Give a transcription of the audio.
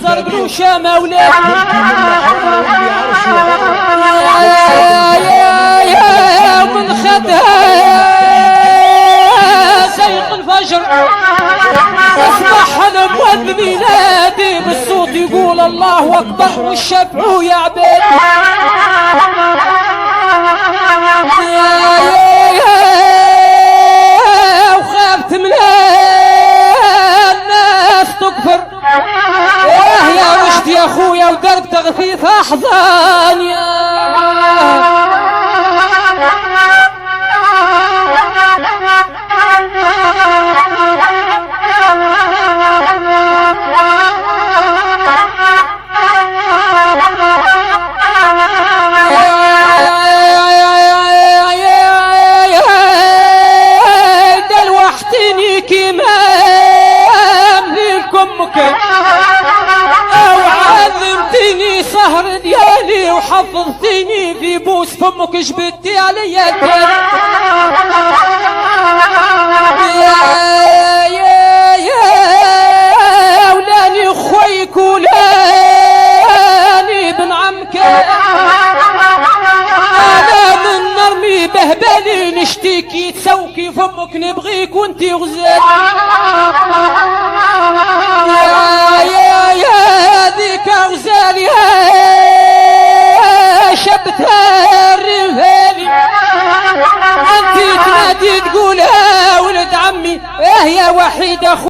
الزرق له شامة ولاد يا من خدها سيق الفجر اصبح نبوة ميلادي بالصوت يقول الله اكبر والشفع يا عبيد وخافت من الناس تكفر يا وشت يا اخويا ودرب تغفيف احزان يا سهر ديالي وحفظتني في بوس فمك جبتي علي يا ولاني خويك ولاني بن عمك انا من نرمي بهبلي نشتكي تسوكي فمك نبغيك وانتي غزال يا ذيك غزال يا شبتها الرمالي انتي تنادي تقولها ولد عمي يا وحيد اخو